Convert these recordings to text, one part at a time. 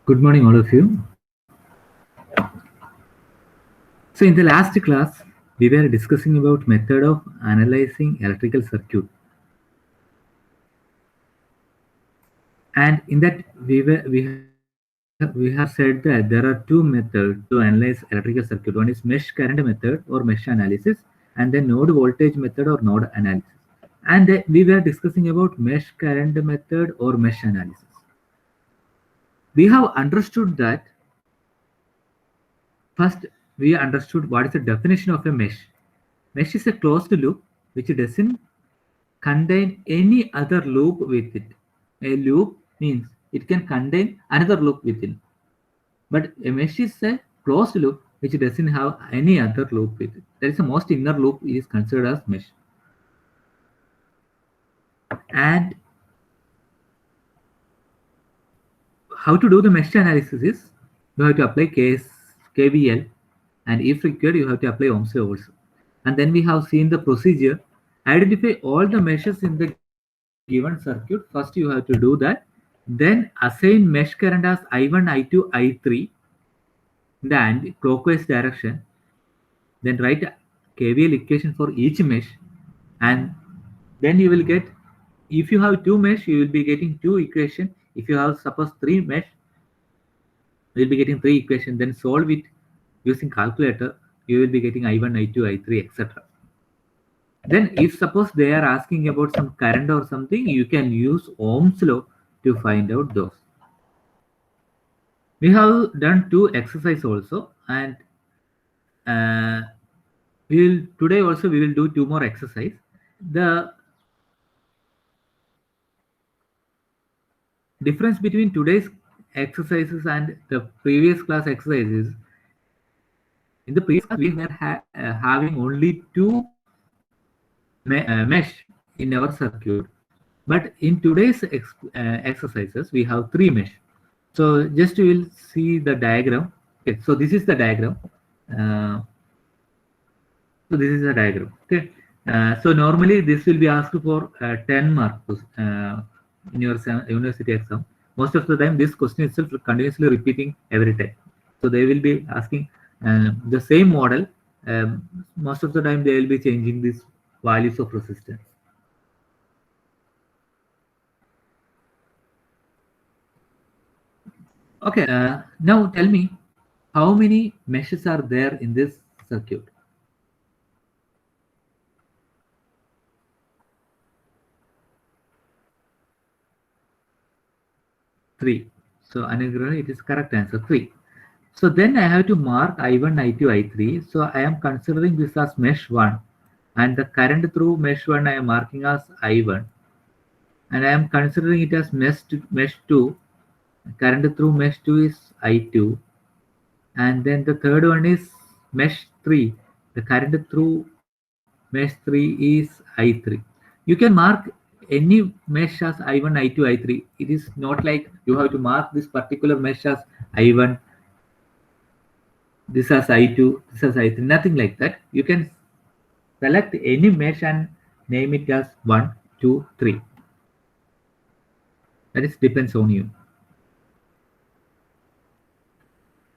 Good morning, all of you. So, in the last class, we were discussing about method of analyzing electrical circuit, and in that we have said that there are two methods to analyze electrical circuit. One is mesh current method or mesh analysis, and then node voltage method or node analysis. And we were discussing about mesh current method or mesh analysis. We have understood that first we understood what is the definition of a mesh. Mesh is a closed loop which doesn't contain any other loop with it. A loop means it can contain another loop within. But a mesh is a closed loop which doesn't have any other loop with it. That is the most inner loop is considered as mesh. And how to do the mesh analysis is you have to apply KVL, and if required you have to apply Ohm's law also. And then we have seen the procedure. Identify all the meshes in the given circuit. First you have to do that. Then assign mesh current as I1, I2, I3 in the clockwise direction. Then write KVL equation for each mesh, and then you will get, if you have two mesh you will be getting two equation. If you have suppose three mesh you will be getting three equation. Then solve it using calculator, you will be getting I1, I2, I3, etc. Then if suppose they are asking about some current or something, you can use Ohm's law to find out those. We have done two exercise also, and we will today also we will do two more exercise. The difference between today's exercises and the previous class exercises, in the previous class we were having only two mesh in our circuit, but in today's exercises we have three mesh. So just you will see the diagram. Okay, so this is the diagram. uh, so this is the diagram. Okay, so normally this will be asked for 10 marks in your university exam. Most of the time this question itself continuously repeating every time. So they will be asking the same model. Most of the time they will be changing these values of resistance. Okay, now tell me how many meshes are there in this circuit? Three. So Anugrah, it is correct answer, three. So then I have to mark I1, I2, I3. So I am considering this as mesh 1, and the current through mesh 1 I am marking as I1, and I am considering it as mesh 2. Current through mesh 2 is I2, and then the third one is mesh 3. The current through mesh 3 is I3. You can mark any mesh as I1, I2, I3. It is not like you have to mark this particular mesh as I1, this as I2, this as I3, nothing like that. You can select any mesh and name it as 1, 2, 3. That is depends on you.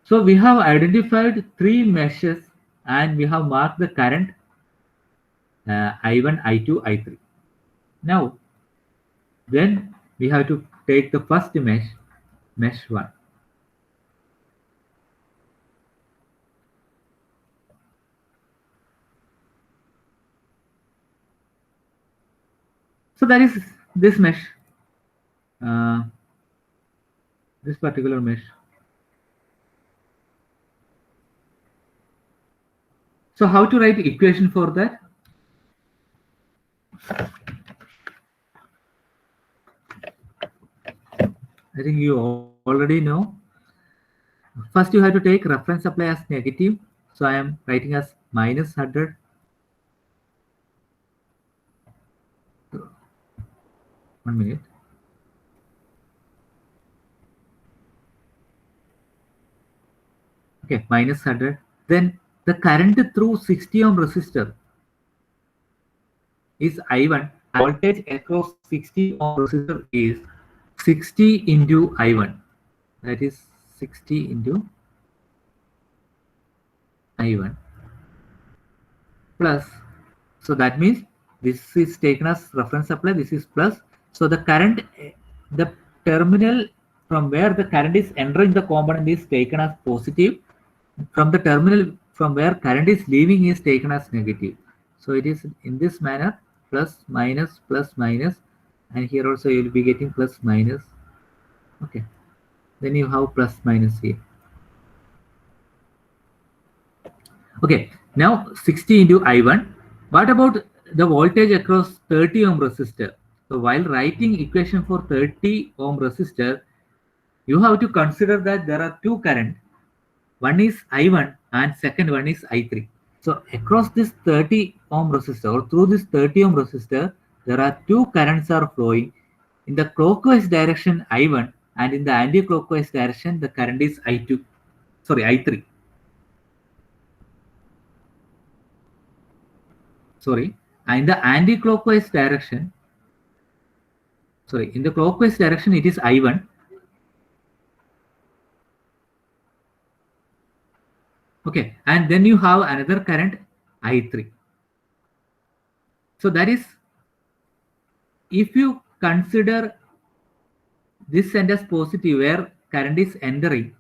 So we have identified three meshes and we have marked the current I1, I2, I3. Now, then we have to take the first mesh, mesh 1. So that is this mesh, uh, this particular mesh. So how to write equation for that? I think you already know. First you have to take reference supply as negative. So I am writing as minus 100. One minute. Okay, minus 100. Then the current through 60 ohm resistor is I1. Voltage across 60 ohm resistor is 60 into I1. That is 60 into I1 plus, so that means this is taken as reference supply, this is plus. So the current, the terminal from where the current is entering the component is taken as positive. From the terminal from where current is leaving is taken as negative. So it is in this manner, plus minus, and here also you will be getting plus minus. Okay, then you have plus minus here. Okay, now 60 into I1. What about the voltage across 30 ohm resistor? So while writing equation for 30 ohm resistor, you have to consider that there are two current. One is I1 and second one is I3. So across this 30 ohm resistor or through this 30 ohm resistor, there are two currents are flowing. In the clockwise direction I1 and in the anti-clockwise direction the current is I2. Sorry, I3. Sorry, in the anti-clockwise direction, in the clockwise direction it is I1. Okay, and then you have another current I3. So that is, if you consider this end as positive where current is entering,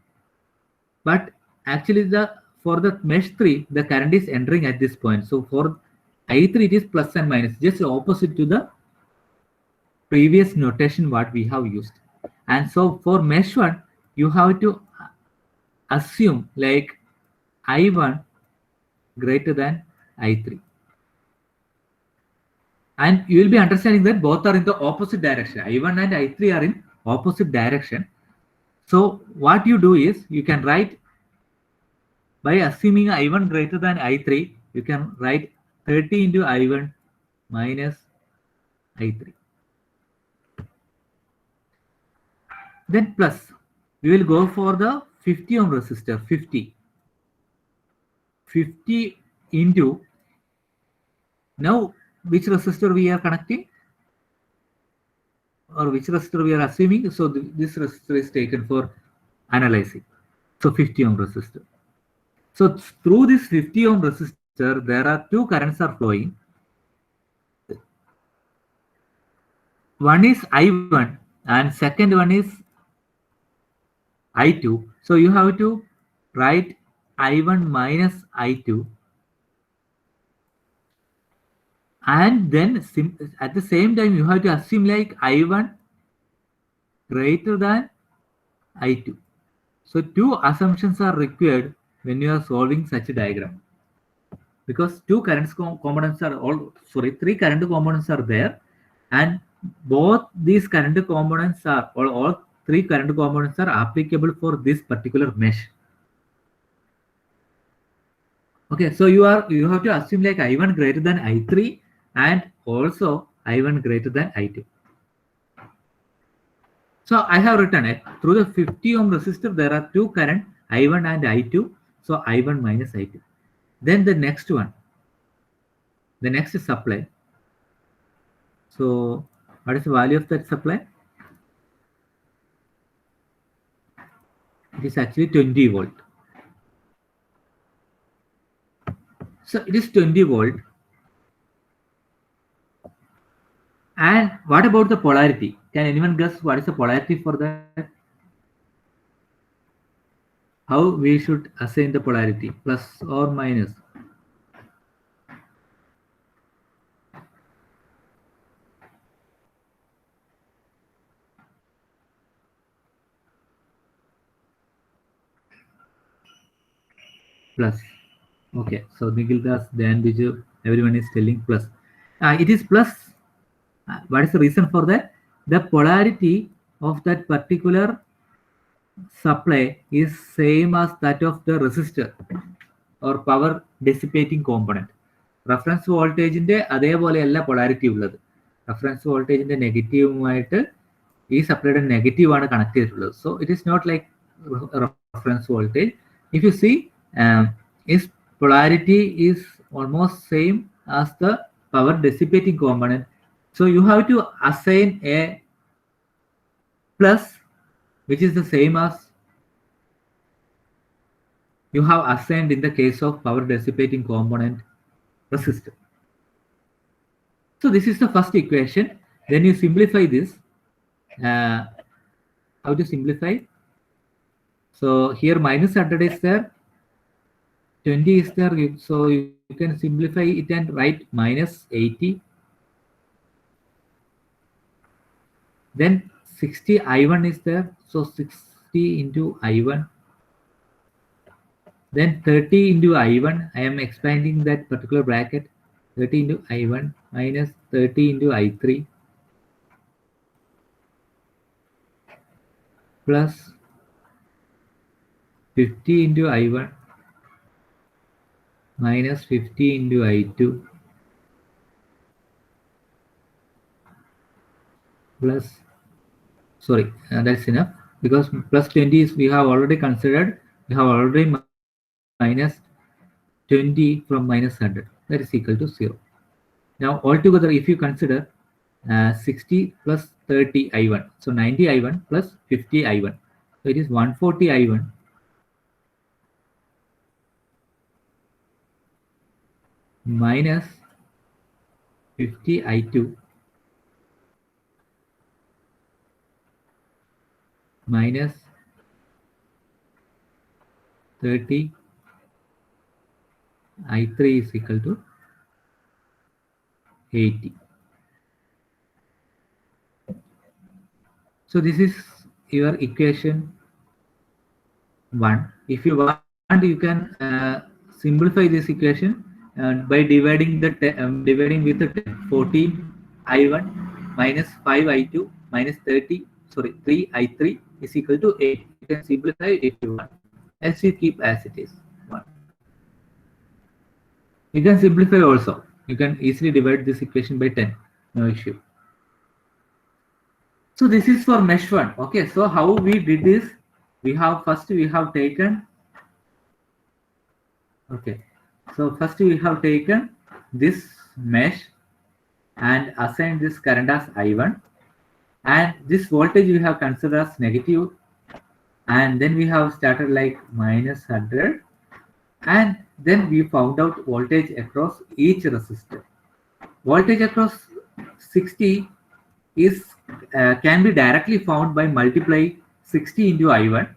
but actually for the mesh 3 the current is entering at this point. So for I3 it is plus and minus, just opposite to the previous notation what we have used. And so for mesh 1 you have to assume like I1 greater than I3, and you will be understanding that both are in the opposite direction. I1 and I3 are in opposite direction. So what you do is you can write, by assuming I1 greater than I3, you can write 30 into I1 minus I3. Then plus, we will go for the 50 ohm resistor, 50 into, now which resistor we are connecting or which resistor we are assuming. So this resistor is taken for analyzing. So 50 ohm resistor. So through this 50 ohm resistor, there are two currents are flowing. One is I1 and second one is I2. So you have to write I1 minus I2, and then at the same time you have to assume like I1 greater than I2. So two assumptions are required when you are solving such a diagram, because two currents components are three current components are there, and both these current components are, or all three current components are applicable for this particular mesh. Okay, so you have to assume like I1 greater than I3 and also I1 greater than I2. So I have written it through the 50 ohm resistor there are two current I1 and I2. So I1 minus I2. Then the next one, the next is supply. So what is the value of that supply? It is actually 20 volt. So it is 20 volt. And what about the polarity? Can anyone guess what is the polarity for that? How we should assign the polarity, plus or minus? Plus. Okay, so Nikhil Das, Dan Biju, everyone is telling plus. It is plus. What is the reason for that? The polarity of that particular supply is same as that of the resistor or power dissipating component. Reference വോൾട്ടേജിന്റെ അതേപോലെയല്ല polarity ഉള്ളത്. Reference വോൾട്ടേജിന്റെ നെഗറ്റീവുമായിട്ട് ഈ സപ്ലൈയുടെ negative ആണ് connect ചെയ്തിട്ടുള്ളത്. So it is not like reference voltage. If you see its polarity is almost same as the power dissipating component. So you have to assign a plus which is the same as you have assigned in the case of power dissipating component resistor. So this is the first equation. Then you simplify this. How to simplify? So here minus 100 is there, 20 is there, so you can simplify it and write minus 80. Then 60 I1 is there, so 60 into I1. Then 30 into I1, I am expanding that particular bracket, 30 into I1 minus 30 into I3 plus 50 into I1 minus 50 into I2 plus, sorry, that's enough, because plus 20 is we have already considered, we have already minus 20 from minus 100, that is equal to 0. Now altogether if you consider 60 plus 30 I1, so 90 I1 plus 50 I1, so it is 140 I1 minus 50 I2 minus 30 I3 is equal to 80. So this is your equation 1. If you want, you can simplify this equation by dividing dividing with the 10. 14 I1 minus 5 I2 minus 30, sorry, 3 I3 is equal to 8. You can simplify if you want. Else you keep as it is. 1. You can simplify also. You can easily divide this equation by 10. No issue. So this is for mesh 1. Okay, so how we did this? We have taken, okay, so first we have taken this mesh and assigned this current as I1, and this voltage we have considered as negative, and then we have started like minus 100, and then we found out voltage across each resistor. Voltage across 60 is can be directly found by multiply 60 into I1,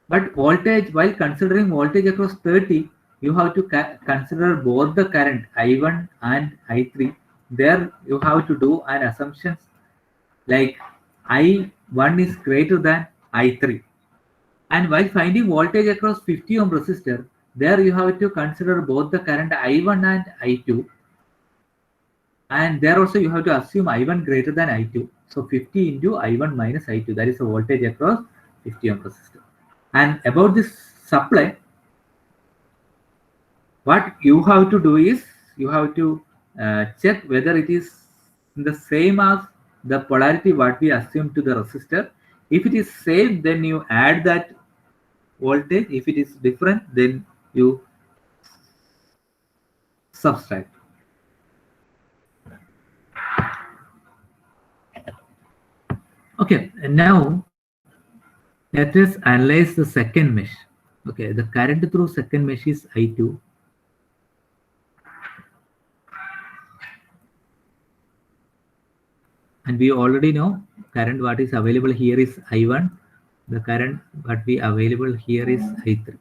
but voltage, while considering voltage across 30, you have to consider both the current I1 and I3. There you have to do an assumption like I1 is greater than I3. And while finding voltage across 50 ohm resistor, there you have to consider both the current I1 and I2. And there also you have to assume I1 greater than I2. So 50 into I1 minus I2, that is the voltage across 50 ohm resistor. And about this supply, what you have to do is you have to check whether it is the same as the polarity what we assume to the resistor. If it is same, then you add that voltage. If it is different, then you subtract. Okay, and now let us analyze the second mesh. Okay, the current through second mesh is I2. And we already know current what is available here is I1. The current what we available here is I3.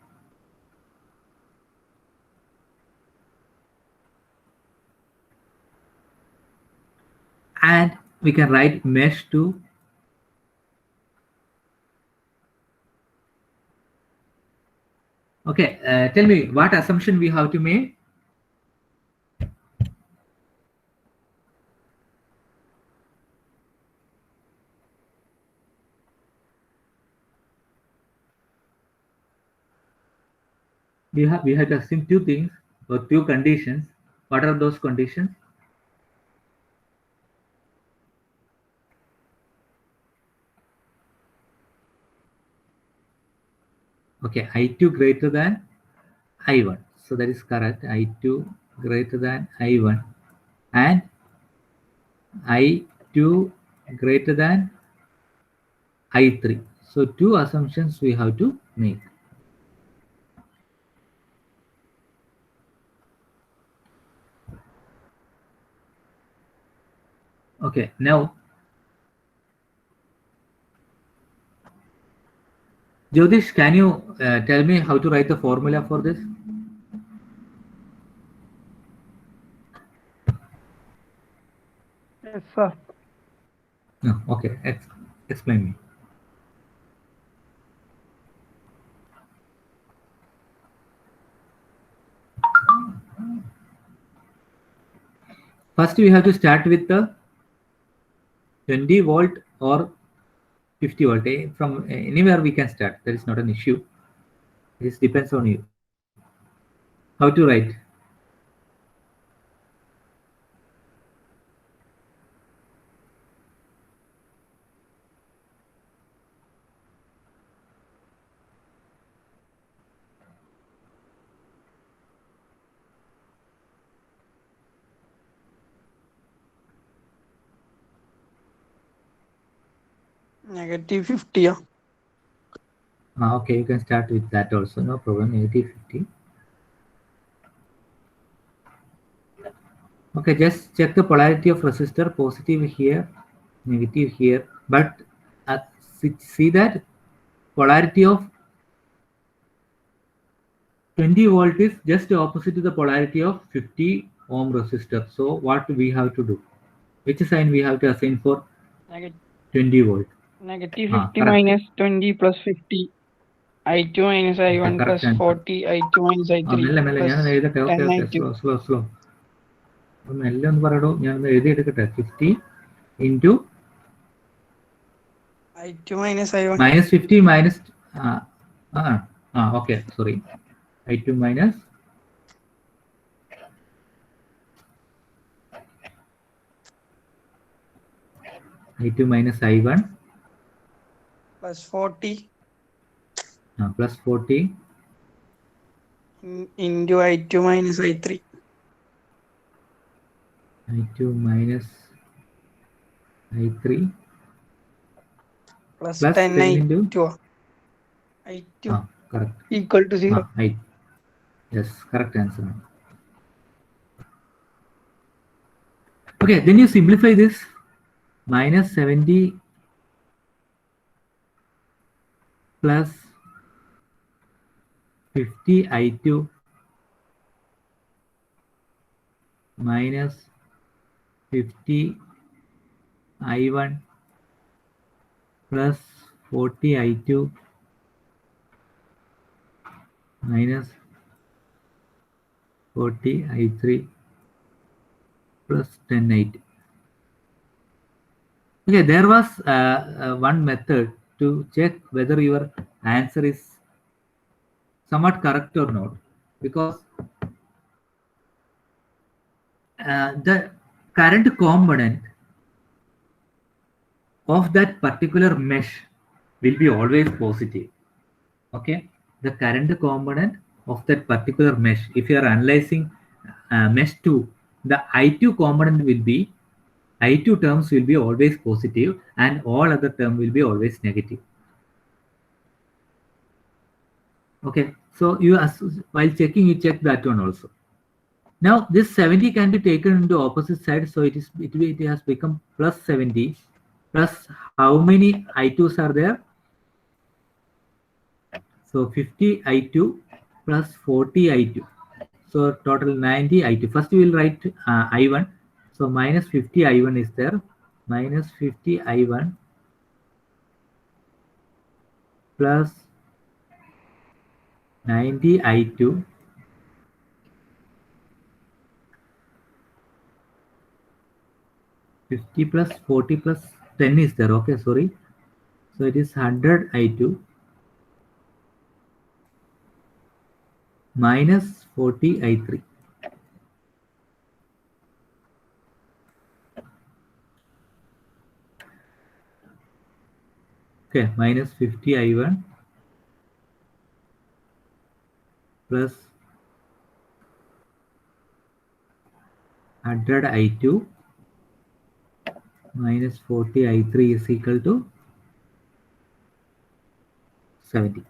And we can write mesh 2. Okay, tell me what assumption we have to make. We have to assume two things or two conditions. What are those conditions? Okay, I2 greater than I1. So that is correct. I2 greater than I1 and I2 greater than I3. So two assumptions we have to make. Okay, now Jyotish, can you tell me how to write the formula for this? Yes, sir. No, okay, explain me. First, we have to start with the 20 volt or 50 volt. From anywhere we can start. That is not an issue. It depends on you. How to write? Negative 50. Yeah. Okay, you can start with that also. No problem. Negative 50. Okay, just check the polarity of resistor. Positive here, negative here. But uh, see that polarity of 20 volt is just opposite to the polarity of 50 ohm resistor. So what we have to do? Which sign we have to assign for Neg- 20 volt? Negative Ah, 50 correct. minus 20 plus 50. I2 minus Okay, I1 correct plus answer. 40. I2 minus I3 മെല്ലെ മെല്ലെ plus ഞാൻ എഴുതട്ടെ. Okay 10 okay I2. Slow slow slow മെല്ലെ ഒന്ന് പറയടോ. ഞാനൊന്ന് എഴുതിയെടുക്കട്ടെ. 50 into I2 minus I1 minus 50 minus okay, sorry. I2 minus I2 minus I1 plus 40 plus 40 into I2 minus I3 I2 minus I3 plus plus 10 10 into I2. I2 correct. equal to 0. Yes, correct answer. Okay, then you simplify this. Minus 70 plus 50 I2 minus 50 I1 plus 40 I2 minus 40 I3 plus 10 I2. Okay, there was one method to check whether your answer is somewhat correct or not, because the current component of that particular mesh will be always positive. Okay, the current component of that particular mesh, if you are analyzing mesh 2, the I2 component will be I2 terms will be always positive and all other term will be always negative. Okay, so while checking, you check that one also. Now this 70 can be taken into opposite side, so it has become plus 70 plus how many I2s are there? So 50 I2 plus 40 I2. So total 90 I2. First we will write I1. So minus 50 I1 is there. Minus 50 I1 plus 90 I2 50 plus 40 plus 10 is there. Okay, sorry. So it is 100 I2 minus 40 I3. Okay, minus 50 I1 plus 100 I2 minus 40 I3 is equal to 70.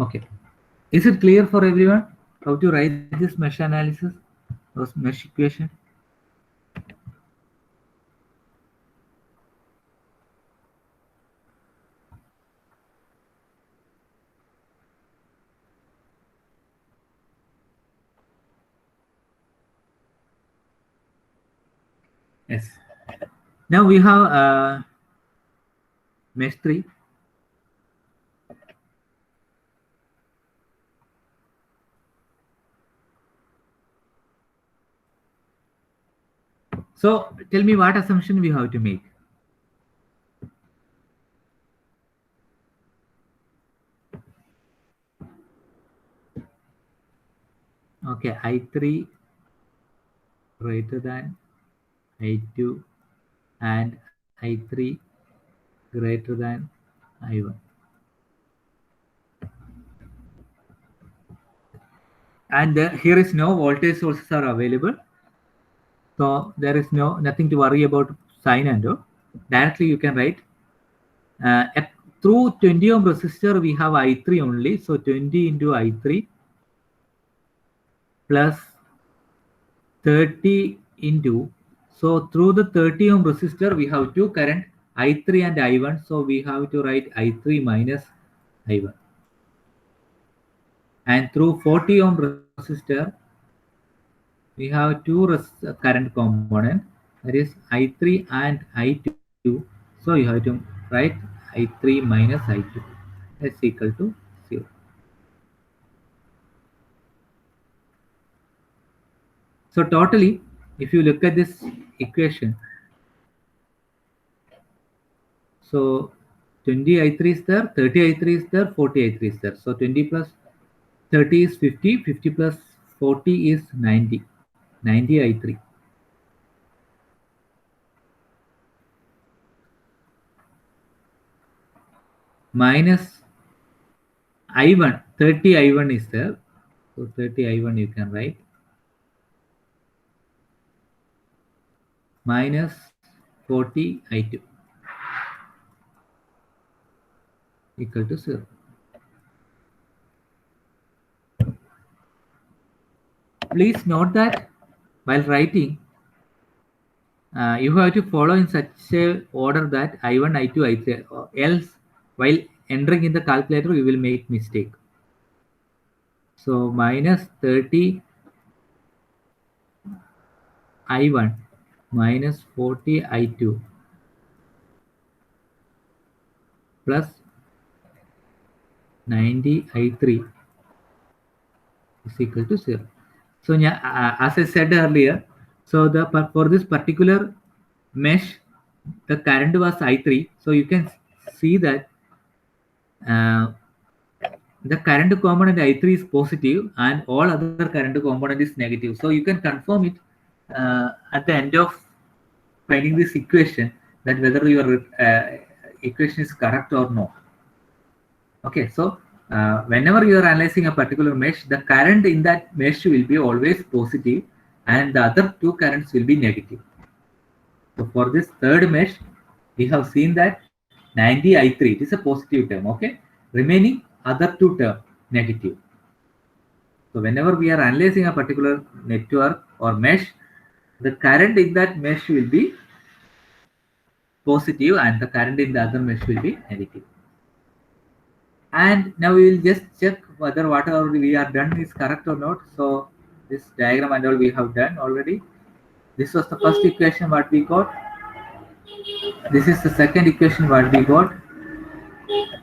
Okay. Is it clear for everyone how to write this mesh analysis or mesh equation? Yes. Now we have mesh 3. So tell me what assumption we have to make. Okay, I3 greater than I2 and I3 greater than I1. And here is no voltage sources are available. So there is nothing to worry about sign and all. Directly you can write through 20 ohm resistor we have I3 only. So 20 into I3 plus 30 into, so through the 30 ohm resistor we have two current I3 and I1. So we have to write I3 minus I1. And through 40 ohm resistor we have two current component, that is I3 and I2. So you have to write I3 minus I2 is equal to 0. So totally, if you look at this equation, so 20 I3 is there, 30 I3 is there, 40 I3 is there. So 20 plus 30 is 50, 50 plus 40 is 90, 90 I3. Minus I1, 30 I1 is there. So 30 I1 you can write minus 40 I2 equal to 0. Please note that while writing, you have to follow in such a order that I1, I2, I3, else while entering in the calculator you will make mistake. So minus 30 I1 minus 40 I2 plus 90 I3 is equal to 0. So as I said earlier, so for this particular mesh, the current was I3. So you can see that uh, the current component I3 is positive and all other current component is negative. So you can confirm it at the end of finding this equation, that whether your equation is correct or not. Okay, so whenever you are analyzing a particular mesh, the current in that mesh will be always positive and the other two currents will be negative. So for this third mesh, we have seen that 90 I3, it is a positive term, okay? Remaining other two term negative. So whenever we are analyzing a particular network or mesh, the current in that mesh will be positive and the current in the other mesh will be negative. And now we will just check whether whatever we are done is correct or not. So this diagram and all we have done already. This was the first equation what we got. This is the second equation what we got.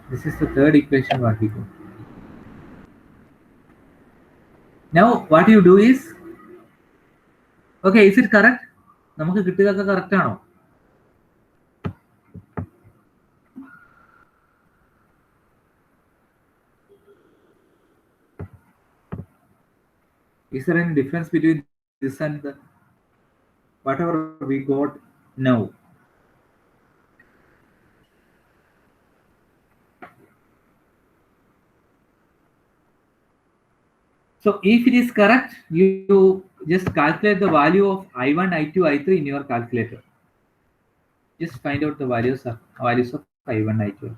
This is the third equation what we got. Now what you do is, okay, is it correct? നമുക്ക് കിട്ടിയതൊക്കെ correct ആണോ? Is there any difference between this and the whatever we got now? So if it is correct, you just calculate the value of I1, I2, I3 in your calculator. Just find out the values of I1, I2.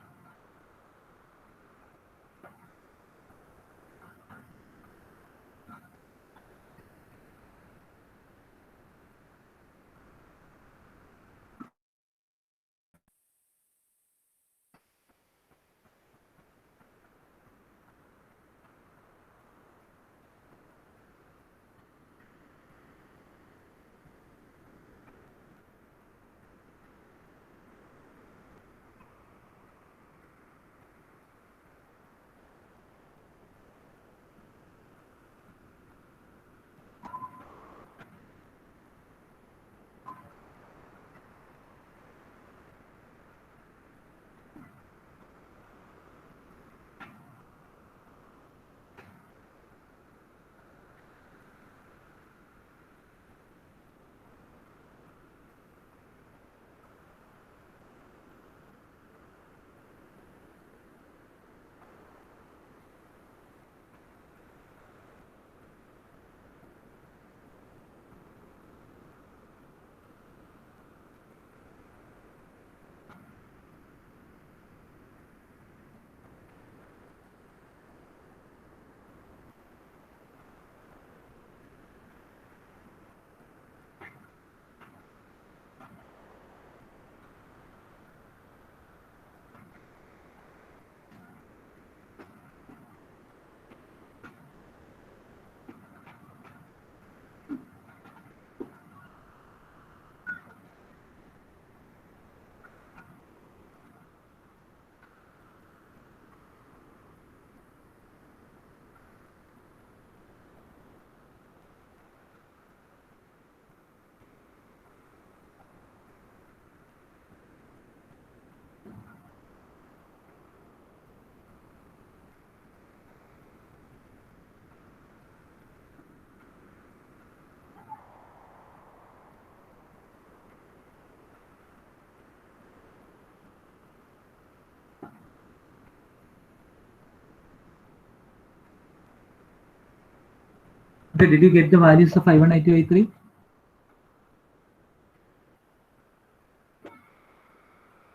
Okay, did you get the values of I1, I2, I3?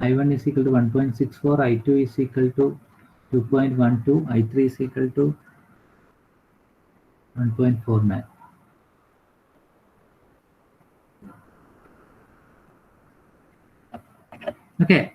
I1 is equal to 1.64, I2 is equal to 2.12, I3 is equal to 1.49. Okay.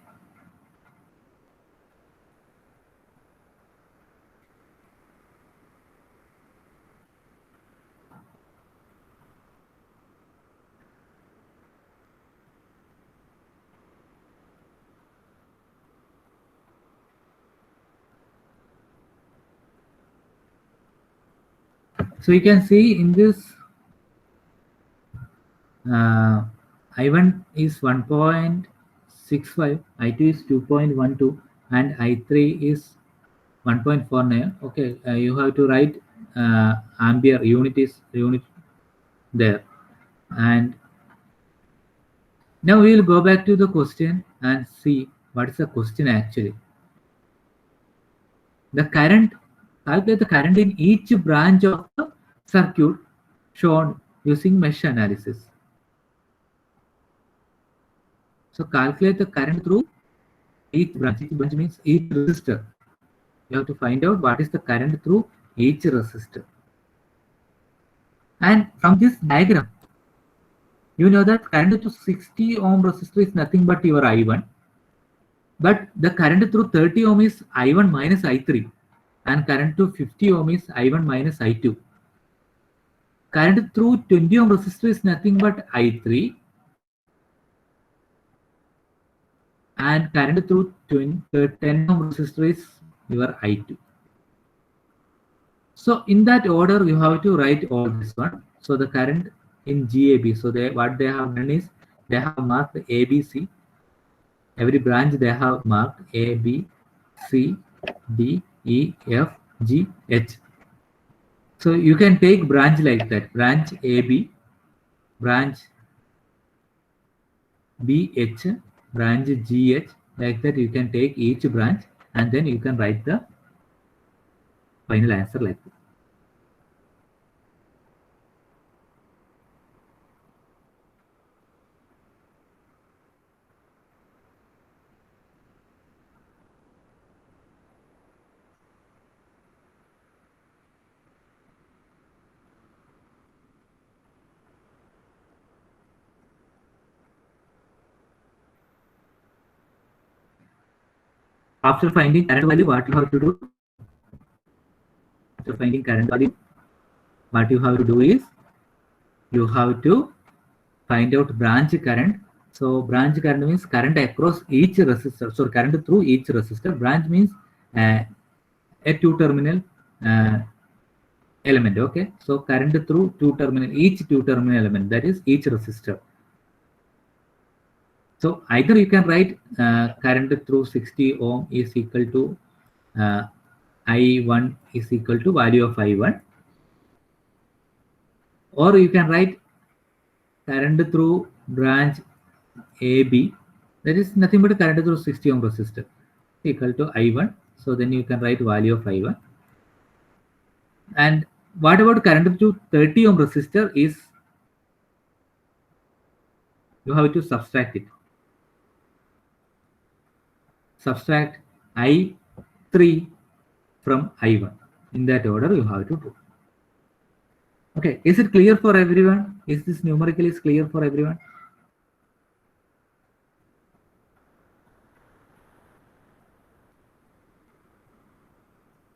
So you can see in this I1 is 1.65, I2 is 2.12, and I3 is 1.49. Okay, you have to write ampere unit there. And now we will go back to the question and see what is the question actually. The current, calculate the current in each branch of the circuit shown using mesh analysis. So calculate the current through each branch. Each branch means each resistor. You have to find out what is the current through each resistor. And from this diagram, you know that current to 60 ohm resistor is nothing but your I1. But the current through 30 ohm is I1 minus I3. And current to 50 ohm is I1 minus I2. Current through 20 ohm resistor is nothing but I3. And current through 10 ohm resistor is your I2. So in that order, you have to write all this one. So the current in GAB. So what they have done is they have marked ABC. Every branch they have marked A, B, C, D, E, F, G, H. So you can take branch like that. Branch AB, branch BH, branch GH. Like that you can take each branch and then you can write the final answer like that. After finding current value, what you have to do? After finding current value, what you have to do is you have to find out branch current. So branch current means current across each resistor. So current through each resistor. Branch means a two-terminal element. Okay, so current through each two-terminal element, that is each resistor. So either you can write current through 60 ohm is equal to I1 is equal to value of I1, or you can write current through branch AB, that is nothing but current through 60 ohm resistor, equal to I1. So then you can write value of I1. And what about current through 30 ohm resistor is you have to subtract it. Subtract I3 from I1. In that order you have to do. Okay, is it clear for everyone? Is this numerical is clear for everyone?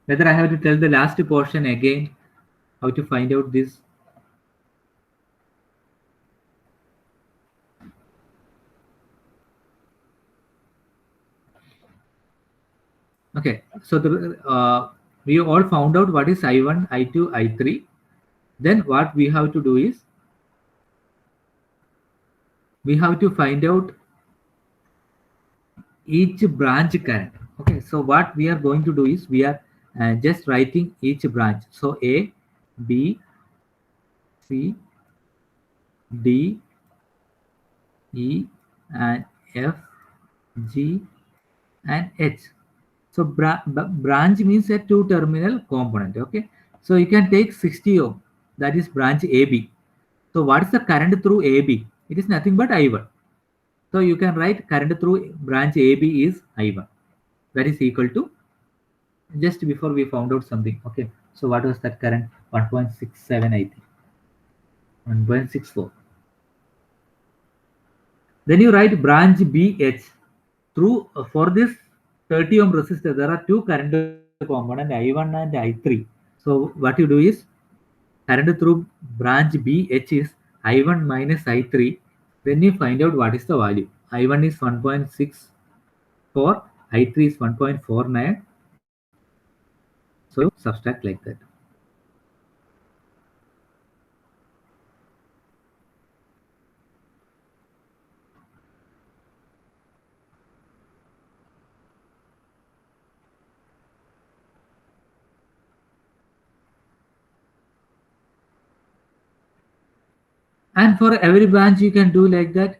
Whether I have to tell the last portion again, how to find out this? Okay, so we all found out what is I1, I2, I3. Then what we have to do is we have to find out each branch current. Okay, so what we are going to do is we are just writing each branch. So A, B, C, D, E, and F, G, and H. So branch means a two-terminal component. Okay, so you can take 60 ohm. that is branch AB. So what is the current through AB? It is nothing but I1. So you can write current through branch AB is I1. That is equal to, just before we found out something. Okay. So what was that current? 1.67, I think. 1.64. Then you write branch BH through, for this 30 ohm resistor, there are two current component I1 and I3. So what you do is, current through branch BH is I1 minus I3. Then you find out what is the value. I1 is 1.64, I3 is 1.49. So you subtract like that. And for every branch you can do like that.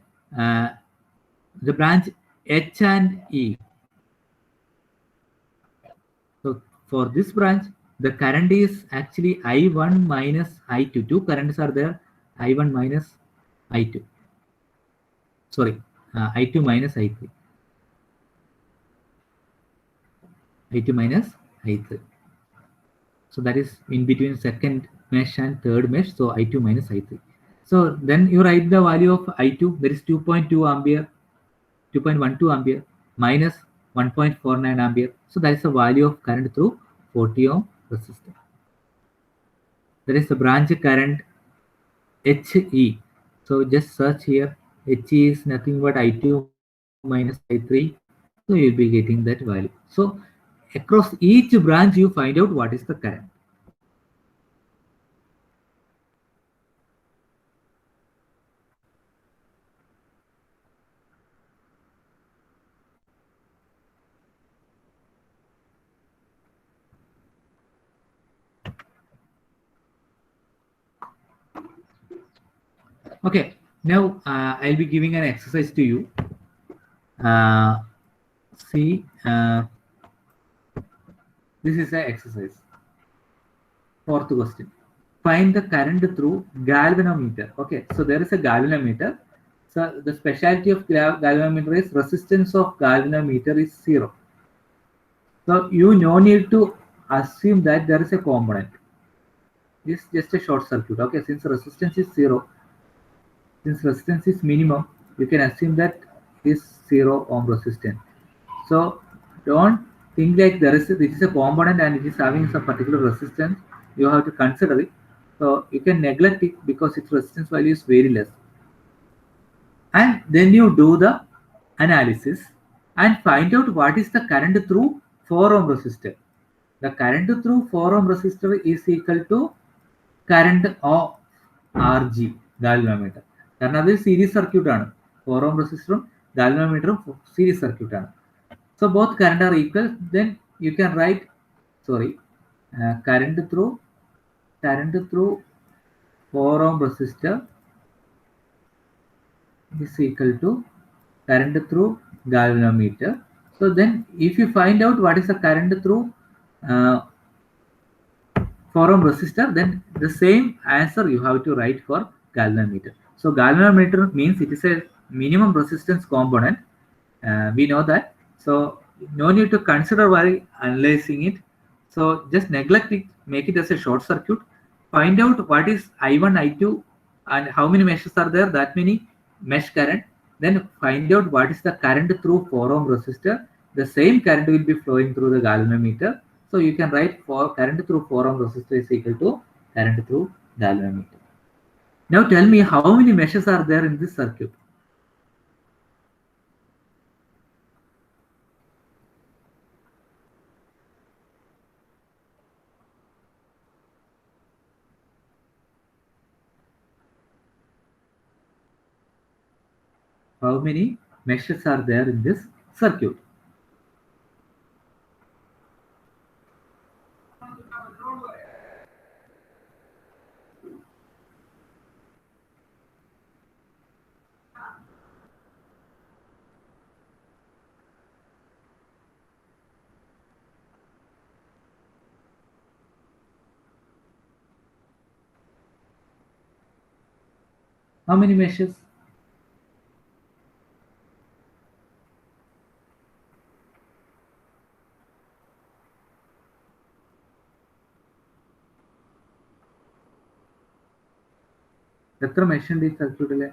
The branch H and E. So for this branch, the current is actually I1 minus I2. Two currents are there, I1 minus I2. Sorry, I2 minus I3. I2 minus I3. So that is in between second mesh and third mesh. So I2 minus I3. So then you write the value of I2, that is 2.2 ampere, 2.12 ampere minus 1.49 ampere. So that is the value of current through 40 ohm resistor. That is the branch current HE. So just search here. HE is nothing but I2 minus I3. So you'll be getting that value. So across each branch you find out what is the current. Okay, now I'll be giving an exercise to you. Uh, See, this is an exercise. Fourth question. Find the current through galvanometer. Okay, so there is a galvanometer. So the specialty of galvanometer is resistance of galvanometer is 0. So you no need to assume that there is a component. This is just a short circuit. Okay, since resistance is 0, since resistance is minimum, you can assume that it is 0 ohm resistance. So don't think like this is a component and it is having some particular resistance. You have to consider it. So you can neglect it because its resistance value is very less. And then you do the analysis and find out what is the current through 4 ohm resistor. The current through 4 ohm resistor is equal to current of RG galvanometer. കാരണം അത് series circuit ആണ്. 4 ohm റെസിസ്റ്ററും ഗാൽവനോമീറ്ററും series circuit ആണ്. So both current are equal. Then you can write, sorry, current through 4 ohm resistor is equal to current through galvanometer. So then if you find out what is the current through 4 ohm resistor, then the same answer you have to write for galvanometer. So galvanometer means it is a minimum resistance component. We know that. So no need to consider while analyzing it. So just neglect it, make it as a short circuit. Find out what is I1, I2, and how many meshes are there, that many mesh current. Then find out what is the current through 4 ohm resistor. The same current will be flowing through the galvanometer. So you can write for current through 4 ohm resistor is equal to current through galvanometer. Now tell me how many meshes are there in this circuit. How many meshes are there in this circuit? How many meshes? എത്ര mesh ഉണ്ട് ഈ സർക്യൂട്ടില്?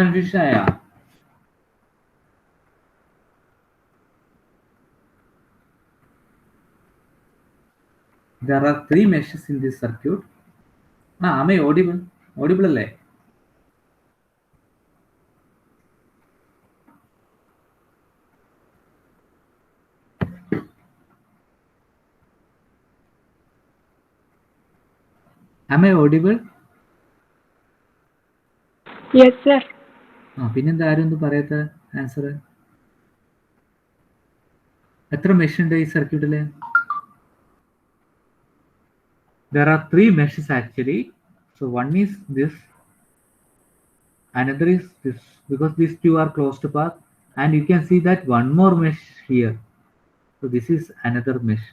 Confusion ആയാ? There are 3 meshes in this circuit. Am I audible? Audible അല്ലേ? Am I audible? Yes, sir. പിന്നെന്താ ആരും ഒന്നും പറയാത്ത answer? എത്ര മെഷ് ഉണ്ട് ഈ സർക്യൂട്ടില്? There are 3 meshes actually. So one is this, another is this, because these two are closed path, and you can see that one more mesh here. So this is another mesh.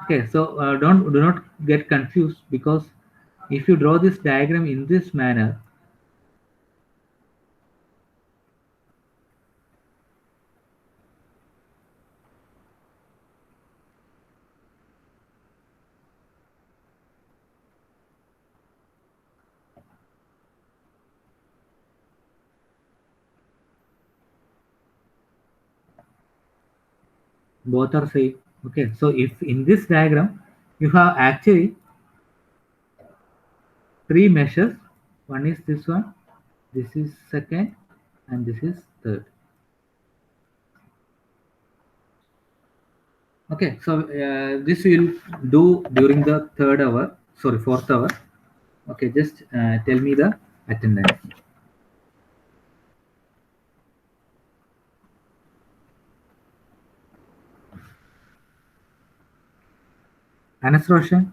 Okay, so do not get confused, because if you draw this diagram in this manner, both are same. Okay, so if in this diagram you have actually 3 meshes, one is this one, this is second, and this is third. Okay, so this we'll do during the fourth hour. Okay, just tell me the attendance. Anas Roshan?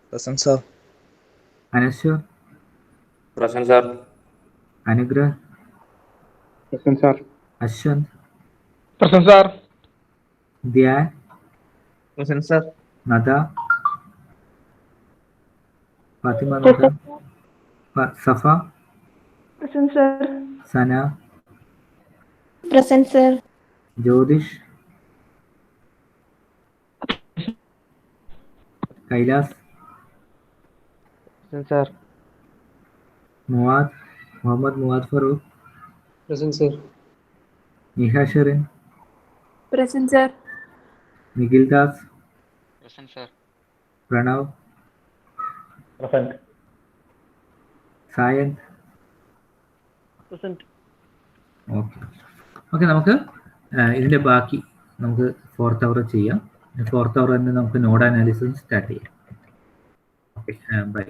Present, sir. Anashwar? Present, sir. Anugrah? Present, sir. Ashwant? Present, sir. Dhyan? Present, sir. Nada? Fatima Nada? Safa? Present, sir. Sana? Present, sir. Jyotish? Kailas? Present, sir. Muad? Muhammad Muad Farooq? Present, sir. Neha Sharin? Present, sir. Nikhil Das? Present, sir. Pranav? Present. Sayan? Present. Okay നമുക്ക് ഇതിൻ്റെ ബാക്കി നമുക്ക് 4th അവർ ചെയ്യാം. 4th അവർ തന്നെ നമുക്ക് node analysis start ചെയ്യാം. Okay, by.